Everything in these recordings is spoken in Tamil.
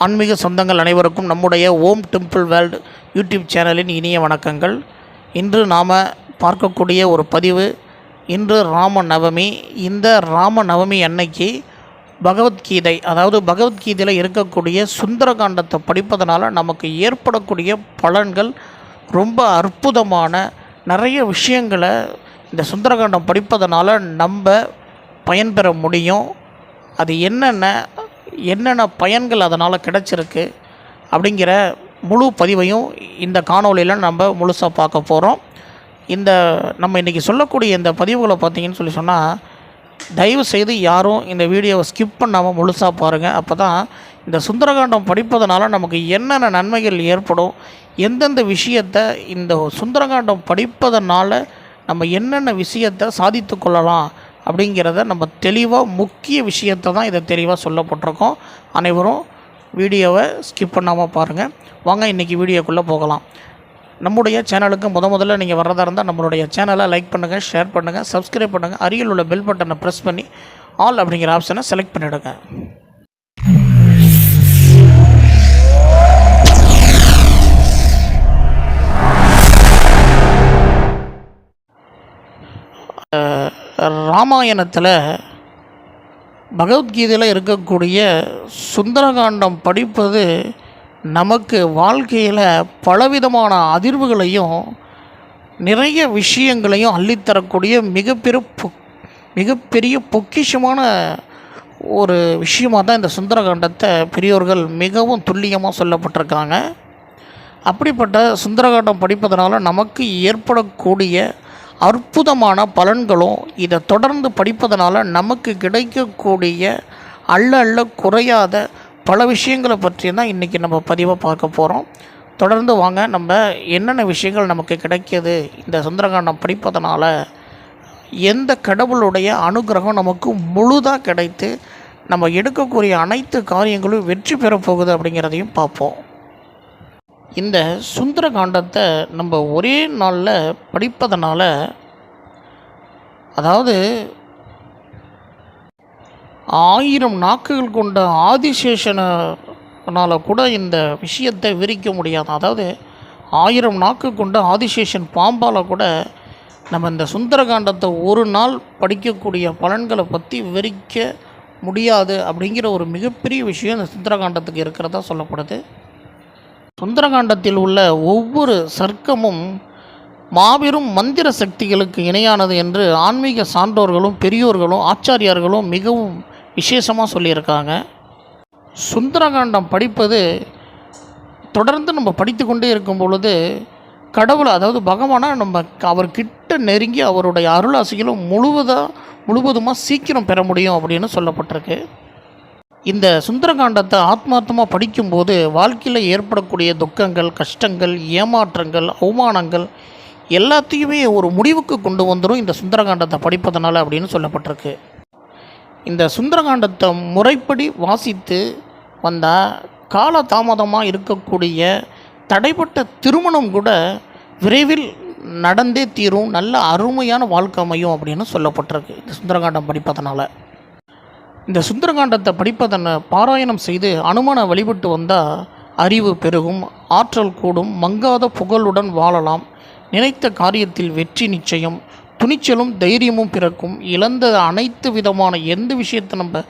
ஆன்மீக சொந்தங்கள் அனைவருக்கும் நம்முடைய ஓம் டெம்பிள் வேர்ல்டு யூடியூப் சேனலின் இனிய வணக்கங்கள். இன்று நாம் பார்க்கக்கூடிய ஒரு பதிவு, இன்று ராம நவமி. இந்த ராம நவமி அன்னைக்கு பகவத்கீதை, அதாவது பகவத்கீதையில் இருக்கக்கூடிய சுந்தரகாண்டத்தை படிப்பதனால நமக்கு ஏற்படக்கூடிய பலன்கள் ரொம்ப அற்புதமான நிறைய விஷயங்களை இந்த சுந்தரகாண்டம் படிப்பதனால நம்ம பயன்பெற முடியும். அது என்னென்ன பயன்கள் அதனால் கிடச்சிருக்கு அப்படிங்கிற முழு பதிவையும் இந்த காணொலியில் நம்ம முழுசாக பார்க்க போகிறோம். நம்ம இன்றைக்கி சொல்லக்கூடிய இந்த பதிவுகளை பார்த்தீங்கன்னு சொன்னால், தயவு செய்து யாரும் இந்த வீடியோவை ஸ்கிப் பண்ணாமல் முழுசாக பாருங்கள். அப்போ தான் இந்த சுந்தரகாண்டம் படிப்பதனால நமக்கு என்னென்ன நன்மைகள் ஏற்படும், எந்தெந்த விஷயத்தை இந்த சுந்தரகாண்டம் படிப்பதனால நம்ம என்னென்ன விஷயத்தை சாதித்து கொள்ளலாம் அப்படிங்கிறத நம்ம தெளிவாக முக்கிய விஷயத்தை தான் இதை தெளிவாக சொல்லப்பட்டிருக்கோம். அனைவரும் வீடியோவை ஸ்கிப் பண்ணாமல் பாருங்கள். வாங்க இன்றைக்கி வீடியோக்குள்ளே போகலாம். நம்முடைய சேனலுக்கு முதல்ல நீங்கள் வர்றதா இருந்தால் நம்மளுடைய சேனலை லைக் பண்ணுங்கள், ஷேர் பண்ணுங்கள், சப்ஸ்கிரைப் பண்ணுங்கள். அருகில் உள்ள பெல் பட்டனை ப்ரெஸ் பண்ணி ஆல் அப்படிங்கிற ஆப்ஷனை செலக்ட் பண்ணிவிடுங்க. ராமாயணத்தில் பகவத்கீதையில் இருக்கக்கூடிய சுந்தரகாண்டம் படிப்பது நமக்கு வாழ்க்கையில் பலவிதமான அதிர்வுகளையும் நிறைய விஷயங்களையும் அள்ளித்தரக்கூடிய மிகப்பெரிய பொக்கிஷமான ஒரு விஷயமாக தான் இந்த சுந்தரகாண்டத்தை பெரியோர்கள் மிகவும் துல்லியமாக சொல்லப்பட்டிருக்காங்க. அப்படிப்பட்ட சுந்தரகாண்டம் படிப்பதனால நமக்கு ஏற்படக்கூடிய அற்புதமான பலன்களும், இதை தொடர்ந்து படிப்பதனால நமக்கு கிடைக்கக்கூடிய அள்ள குறையாத பல விஷயங்களை பற்றி தான் இன்றைக்கி நம்ம பதிவை பார்க்க போகிறோம். தொடர்ந்து வாங்க, நம்ம என்னென்ன விஷயங்கள் நமக்கு கிடைக்கிது இந்த சுந்தரகாண்டம் படிப்பதனால, எந்த கடவுளுடைய அனுகிரகம் நமக்கு முழுதாக கிடைத்து நம்ம எடுக்கக்கூடிய அனைத்து காரியங்களும் வெற்றி பெறப்போகுது அப்படிங்கிறதையும் பார்ப்போம். இந்த சுந்தரகாண்டத்தை நம்ம ஒரே நாளில் படிப்பதனால, அதாவது 1000 நாக்குகள் கொண்ட ஆதிசேஷனால் கூட இந்த விஷயத்தை விரிக்க முடியாது. அதாவது 1000 நாக்கு கொண்ட ஆதிசேஷன் பாம்பால் கூட நம்ம இந்த சுந்தரகாண்டத்தை ஒரு நாள் படிக்கக்கூடிய பலன்களை பற்றி விரிக்க முடியாது அப்படிங்கிற ஒரு மிகப்பெரிய விஷயம் இந்த சுந்தரகாண்டத்துக்கு இருக்கிறதா சொல்லப்படுது. சுந்தரகாண்டத்தில் உள்ள ஒவ்வொரு சர்க்கமும் மாபெரும் மந்திர சக்திகளுக்கு இணையானது என்று ஆன்மீக சான்றோர்களும் பெரியோர்களும் ஆச்சாரியார்களும் மிகவும் விசேஷமாக சொல்லியிருக்காங்க. சுந்தரகாண்டம் படிப்பது தொடர்ந்து நம்ம படித்து கொண்டே இருக்கும் பொழுது கடவுளை, அதாவது பகவானாக நம்ம அவர்கிட்ட நெருங்கி அவருடைய அருளாசிகளும் முழுவதுமாக சீக்கிரம் பெற முடியும் அப்படின்னு சொல்லப்பட்டிருக்கு. இந்த சுந்தரகாண்டத்தை ஆத்மார்த்தமாக படிக்கும்போது வாழ்க்கையில் ஏற்படக்கூடிய துக்கங்கள், கஷ்டங்கள், ஏமாற்றங்கள், அவமானங்கள் எல்லாத்தையுமே ஒரு முடிவுக்கு கொண்டு வந்துடும் இந்த சுந்தரகாண்டத்தை படிப்பதனால அப்படின்னு சொல்லப்பட்டிருக்கு. இந்த சுந்தரகாண்டத்தை முறைப்படி வாசித்து வந்தால் காலதாமதமாக இருக்கக்கூடிய தடைப்பட்ட திருமணம் கூட விரைவில் நடந்தே தீரும், நல்ல அருமையான வாழ்க்கை அமையும் அப்படின்னு சொல்லப்பட்டிருக்கு இந்த சுந்தரகாண்டம் படிப்பதனால. இந்த சுந்தரகாண்டத்தை படிப்பதனை பாராயணம் செய்து அனுமனை வழிபட்டு வந்தால் அறிவு பெருகும், ஆற்றல் கூடும், மங்காத புகழுடன் வாழலாம், நினைத்த காரியத்தில் வெற்றி நிச்சயம், துணிச்சலும் தைரியமும் பிறக்கும், இழந்த அனைத்து விதமான எந்த விஷயத்தை நம்ம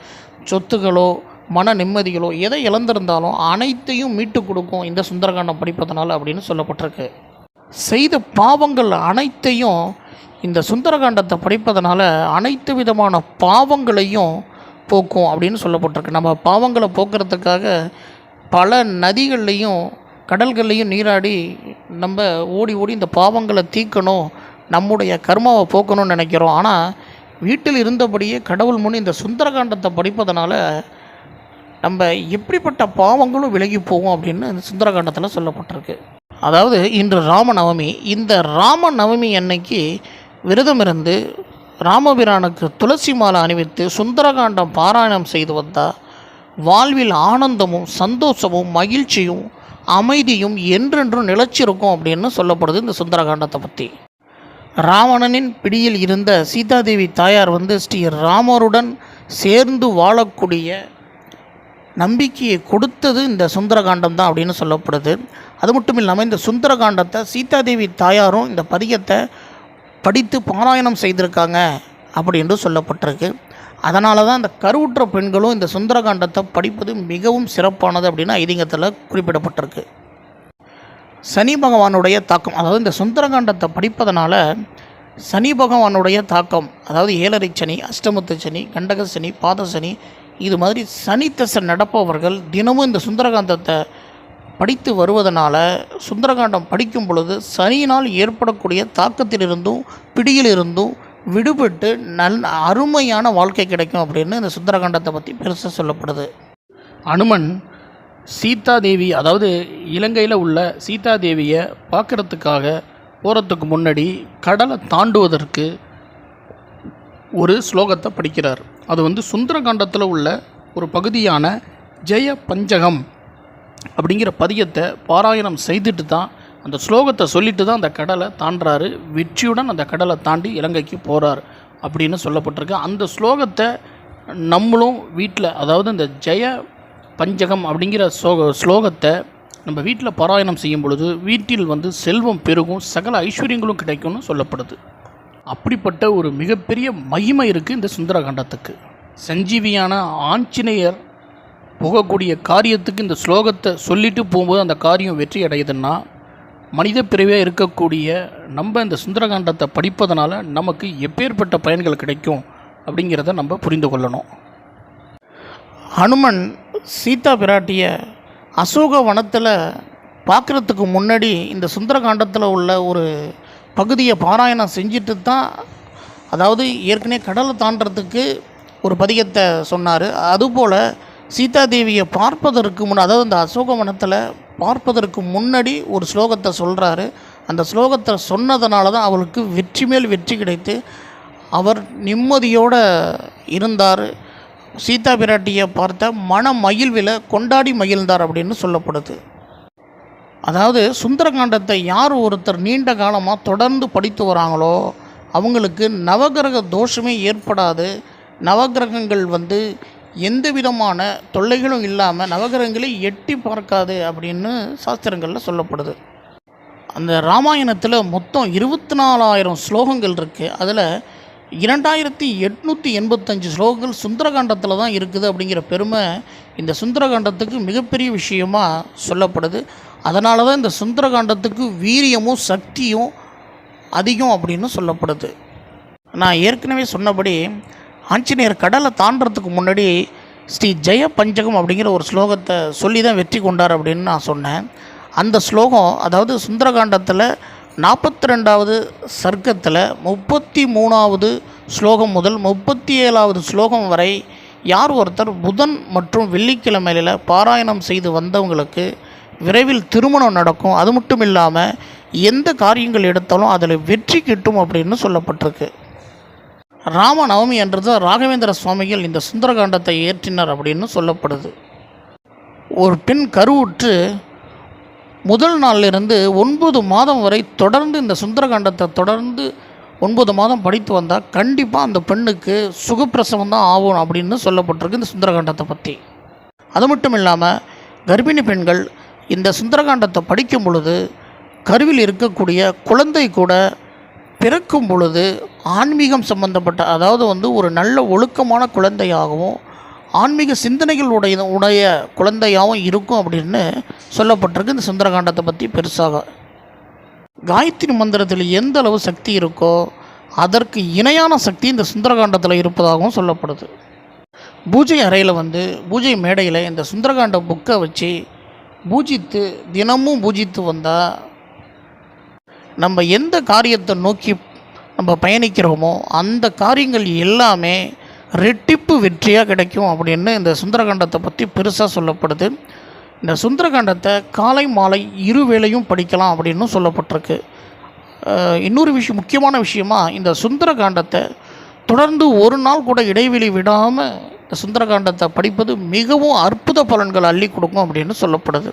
சொத்துகளோ மன நிம்மதிகளோ எதை இழந்திருந்தாலும் அனைத்தையும் மீட்டு கொடுக்கும் இந்த சுந்தரகாண்டம் படிப்பதனால அப்படின்னு சொல்லப்பட்டிருக்கு. செய்த பாவங்கள் அனைத்தையும் இந்த சுந்தரகாண்டத்தை படிப்பதனால அனைத்து விதமான பாவங்களையும் போக்கும் அப்படின்னு சொல்லப்பட்டிருக்கு. நம்ம பாவங்களை போக்குறதுக்காக பல நதிகள்லையும் கடல்கள்லையும் நீராடி நம்ம ஓடி இந்த பாவங்களை தீர்க்கணும், நம்முடைய கர்மாவை போக்கணும்னு நினைக்கிறோம். ஆனால் வீட்டில் இருந்தபடியே கடவுள் முன் இந்த சுந்தரகாண்டத்தை படிப்பதனால நம்ம எப்படிப்பட்ட பாவங்களும் விலகி போகும் அப்படின்னு இந்த சுந்தரகாண்டத்தில் சொல்லப்பட்டிருக்கு. அதாவது இன்று ராமநவமி. இந்த ராமநவமி அன்னைக்கு விரதம் இருந்து ராமபிரானுக்கு துளசி மாலை அணிவித்து சுந்தரகாண்டம் பாராயணம் செய்து வந்தால் வாழ்வில் ஆனந்தமும் சந்தோஷமும் மகிழ்ச்சியும் அமைதியும் என்றென்றும் நிலச்சிருக்கும் அப்படின்னு சொல்லப்படுது இந்த சுந்தரகாண்டத்தை பற்றி. ராவணனின் பிடியில் இருந்த சீதாதேவி தாயார் ஸ்ரீ ராமருடன் சேர்ந்து வாழக்கூடிய நம்பிக்கையை கொடுத்தது இந்த சுந்தரகாண்டம் தான் அப்படின்னு சொல்லப்படுது. அது மட்டும் இல்லாமல் இந்த சுந்தரகாண்டத்தை சீதாதேவி தாயாரும் இந்த பதிகத்தை படித்து பாராயணம் செய்திருக்காங்க அப்படின்னு சொல்லப்பட்டிருக்கு. அதனால தான் இந்த கருவுற்ற பெண்களும் இந்த சுந்தரகாண்டத்தை படிப்பது மிகவும் சிறப்பானது அப்படின்னு ஐதீகத்தில் குறிப்பிடப்பட்டிருக்கு. சனி பகவானுடைய தாக்கம், அதாவது இந்த சுந்தரகாண்டத்தை படிப்பதனால சனி பகவானுடைய தாக்கம், அதாவது ஏழரை சனி, அஷ்டமத்து சனி, கண்டக சனி, பாத சனி, இது மாதிரி சனி தசை நடப்பவர்கள் தினமும் இந்த சுந்தரகாண்டத்தை படித்து வருவதனால சுந்தரகாண்டம் படிக்கும் பொழுது சனியினால் ஏற்படக்கூடிய தாக்கத்திலிருந்தும் பிடியிலிருந்தும் விடுபட்டு அருமையான வாழ்க்கை கிடைக்கும் அப்படின்னு இந்த சுந்தரகாண்டத்தை பற்றி பெருசாக சொல்லப்படுது. அனுமன் சீதாதேவி, அதாவது இலங்கையில் உள்ள சீதாதேவியை பார்க்குறதுக்காக போகிறதுக்கு முன்னாடி கடலை தாண்டுவதற்கு ஒரு ஸ்லோகத்தை படிக்கிறார். அது சுந்தரகாண்டத்தில் உள்ள ஒரு பகுதியான ஜெய பஞ்சகம் அப்படிங்கிற பதியத்தை பாராயணம் செய்துட்டு தான் அந்த ஸ்லோகத்தை சொல்லிட்டு தான் அந்த கடலை தாண்டுறாரு. வெற்றியுடன் அந்த கடலை தாண்டி இலங்கைக்கு போகிறார் அப்படின்னு சொல்லப்பட்டிருக்கு. அந்த ஸ்லோகத்தை நம்மளும் வீட்டில், அதாவது இந்த ஜெய பஞ்சகம் அப்படிங்கிற ஸ்லோகத்தை நம்ம வீட்டில் பாராயணம் செய்யும் பொழுது வீட்டில் செல்வம் பெருகும், சகல ஐஸ்வர்யங்களும் கிடைக்கும்னு சொல்லப்படுது. அப்படிப்பட்ட ஒரு மிகப்பெரிய மகிமை இருக்குது இந்த சுந்தரகாண்டத்துக்கு. சஞ்சீவியான ஆஞ்சநேயர் போகக்கூடிய காரியத்துக்கு இந்த ஸ்லோகத்தை சொல்லிட்டு போகும்போது அந்த காரியம் வெற்றி அடையுதுன்னா, மனித பிறவியாக இருக்கக்கூடிய நம்ம இந்த சுந்தரகாண்டத்தை படிப்பதனால நமக்கு எப்பேற்பட்ட பயன்கள் கிடைக்கும் அப்படிங்கிறத நம்ம புரிந்து கொள்ளணும். ஹனுமன் சீதா பிராட்டிய அசோக வனத்தில் பார்க்குறதுக்கு முன்னாடி இந்த சுந்தரகாண்டத்தில் உள்ள ஒரு பகுதியை பாராயணம் செஞ்சுட்டு தான், அதாவது ஏற்கனவே கடலை தாண்டறதுக்கு ஒரு பதிகத்தை சொன்னார். அதுபோல் சீதாதேவியை பார்ப்பதற்கு அதாவது இந்த அசோகவனத்தில் பார்ப்பதற்கு முன்னாடி ஒரு ஸ்லோகத்தை சொல்கிறாரு. அந்த ஸ்லோகத்தை சொன்னதுனால தான் அவளுக்கு வெற்றி மேல் வெற்றி கிடைத்து அவர் நிம்மதியோடு இருந்தார். சீதா பிராட்டியை பார்த்த மன மகிழ்வில் கொண்டாடி மகிழ்ந்தார் அப்படின்னு சொல்லப்படுது. அதாவது சுந்தரகாண்டத்தை யார் ஒருத்தர் நீண்ட காலமாக தொடர்ந்து படித்து வராங்களோ அவங்களுக்கு நவகிரக தோஷமே ஏற்படாது. நவகிரகங்கள் எந்த விதமான தொல்லைகளும் இல்லாமல் நவகிரகங்களை எட்டி பார்க்காது அப்படின்னு சாஸ்திரங்களில் சொல்லப்படுது. அந்த ராமாயணத்தில் மொத்தம் 24,000 ஸ்லோகங்கள் இருக்குது. அதில் 2885 ஸ்லோகங்கள் சுந்தரகாண்டத்தில் தான் இருக்குது அப்படிங்கிற பெருமை இந்த சுந்தரகாண்டத்துக்கு மிகப்பெரிய விஷயமாக சொல்லப்படுது. அதனால தான் இந்த சுந்தரகாண்டத்துக்கு வீரியமும் சக்தியும் அதிகம் அப்படின்னு சொல்லப்படுது. நான் ஏற்கனவே சொன்னபடி ஆஞ்சநேயர் கடலை தாண்டறதுக்கு முன்னாடி ஸ்ரீ ஜெய பஞ்சகம் அப்படிங்கிற ஒரு ஸ்லோகத்தை சொல்லி தான் வெற்றி கொண்டார் அப்படின்னு நான் சொன்னேன். அந்த ஸ்லோகம், அதாவது சுந்தரகாண்டத்தில் 42வது சர்க்கத்தில் 33வது ஸ்லோகம் முதல் 37வது ஸ்லோகம் வரை யார் ஒருத்தர் புதன் மற்றும் வெள்ளிக்கிழமையில் பாராயணம் செய்து வந்தவங்களுக்கு விரைவில் திருமணம் நடக்கும். அது மட்டும் இல்லாமல் எந்த காரியங்கள் எடுத்தாலும் அதில் வெற்றி கிட்டும் அப்படின்னு சொல்லப்பட்டிருக்கு. ராமநவமி அன்று தான் ராகவேந்திர சுவாமிகள் இந்த சுந்தரகாண்டத்தை இயற்றினார் அப்படின்னு சொல்லப்படுது. ஒரு பெண் கருவுற்று முதல் நாளிலிருந்து 9 மாதம் வரை தொடர்ந்து இந்த சுந்தரகாண்டத்தை தொடர்ந்து 9 மாதம் படித்து வந்தால் கண்டிப்பாக அந்த பெண்ணுக்கு சுகப்பிரசவம் தான் ஆகும் அப்படின்னு சொல்லப்பட்டிருக்கு இந்த சுந்தரகாண்டத்தை பற்றி. அது மட்டும் இல்லாமல் கர்ப்பிணி பெண்கள் இந்த சுந்தரகாண்டத்தை படிக்கும் பொழுது கருவில் இருக்கக்கூடிய குழந்தை கூட பிறக்கும் பொழுது ஆன்மீகம் சம்பந்தப்பட்ட, அதாவது ஒரு நல்ல ஒழுக்கமான குழந்தையாகவும் ஆன்மீக சிந்தனைகள் உடைய குழந்தையாகவும் இருக்கும் அப்படின்னு சொல்லப்பட்டிருக்கு இந்த சுந்தரகாண்டத்தை பற்றி பெருசாக. காயத்ரி மந்திரத்தில் எந்த அளவு சக்தி இருக்கோ அதற்கு இணையான சக்தி இந்த சுந்தரகாண்டத்தில் இருப்பதாகவும் சொல்லப்படுது. பூஜை அறையில் பூஜை மேடையில் இந்த சுந்தரகாண்ட புக்கை வச்சு பூஜித்து தினமும் பூஜித்து வந்தால் நம்ம எந்த காரியத்தை நோக்கி நம்ம பயணிக்கிறோமோ அந்த காரியங்கள் எல்லாமே ரெட்டிப்பு வெற்றியாக கிடைக்கும் அப்படின்னு இந்த சுந்தரகாண்டத்தை பற்றி பெருசாக சொல்லப்படுது. இந்த சுந்தரகாண்டத்தை காலை மாலை இருவேளையும் படிக்கலாம் அப்படின்னு சொல்லப்பட்டிருக்கு. இன்னொரு முக்கியமான விஷயமாக இந்த சுந்தரகாண்டத்தை தொடர்ந்து ஒரு நாள் கூட இடைவெளி விடாமல் இந்த சுந்தரகாண்டத்தை படிப்பது மிகவும் அற்புத பலன்கள் அள்ளி கொடுக்கும் அப்படின்னு சொல்லப்படுது.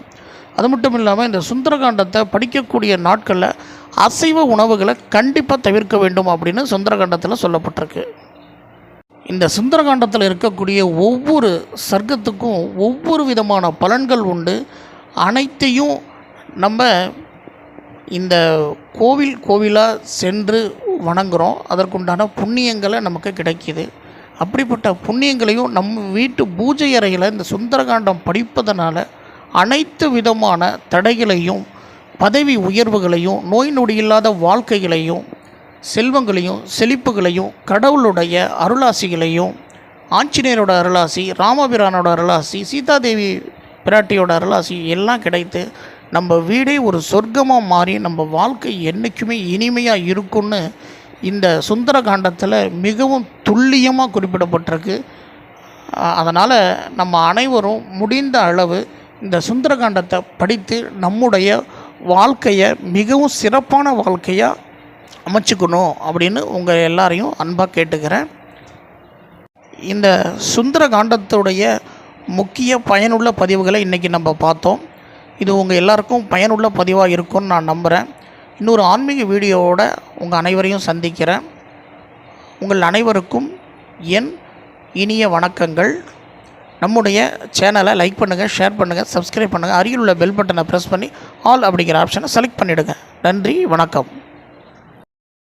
அது மட்டும் இல்லாமல் இந்த சுந்தரகாண்டத்தை படிக்கக்கூடிய நாட்களில் அசைவ உணவுகளை கண்டிப்பாக தவிர்க்க வேண்டும் அப்படின்னு சுந்தரகாண்டத்தில் சொல்லப்பட்டிருக்கு. இந்த சுந்தரகாண்டத்தில் இருக்கக்கூடிய ஒவ்வொரு சர்க்கத்துக்கும் ஒவ்வொரு விதமான பலன்கள் உண்டு. அனைத்தையும் நம்ம இந்த கோவிலாக சென்று வணங்குகிறோம். அதற்குண்டான புண்ணியங்களை நமக்கு கிடைக்கிது. அப்படிப்பட்ட புண்ணியங்களையும் நம்ம வீட்டு பூஜை அறையில் இந்த சுந்தரகாண்டம் படிப்பதனால அனைத்து விதமான தடைகளையும், பதவி உயர்வுகளையும், நோய் நொடி இல்லாத வாழ்க்கைகளையும், செல்வங்களையும், செழிப்புகளையும், கடவுளுடைய அருளாசிகளையும், ஆஞ்சநேயரோட அருளாசி, ராமபிரானோட அருளாசி, சீதாதேவி பிராட்டியோட அருளாசி எல்லாம் கிடைத்து நம்ம வீடே ஒரு சொர்க்கமாக மாறி நம்ம வாழ்க்கை என்றைக்குமே இனிமையாக இருக்குன்னு இந்த சுந்தரகாண்டத்தில் மிகவும் துல்லியமாக குறிப்பிடப்பட்டிருக்கு. அதனால் நம்ம அனைவரும் முடிந்த அளவு இந்த சுந்தரகாண்டத்தை படித்து நம்முடைய வாழ்க்கையை மிகவும் சிறப்பான வாழ்க்கையாக அமைச்சுக்கணும் அப்படின்னு உங்கள் எல்லாரையும் அன்பாக கேட்டுக்கிறேன். இந்த சுந்தரகாண்டத்துடைய முக்கிய பயனுள்ள பதிவுகளை இன்றைக்கி நம்ம பார்த்தோம். இது உங்கள் எல்லாருக்கும் பயனுள்ள பதிவாக இருக்கும்னு நான் நம்புகிறேன். இன்னொரு ஆன்மீக வீடியோவோட உங்கள் அனைவரையும் சந்திக்கிறேன். உங்கள் அனைவருக்கும் என் இனிய வணக்கங்கள். நம்முடைய சேனலை லைக் பண்ணுங்கள், ஷேர் பண்ணுங்கள், சப்ஸ்கிரைப் பண்ணுங்கள். அருகில் உள்ள பெல் பட்டனை ப்ரெஸ் பண்ணி ஆல் அப்படிங்கிற ஆப்ஷனை செலக்ட் பண்ணிவிடுங்க. நன்றி, வணக்கம்.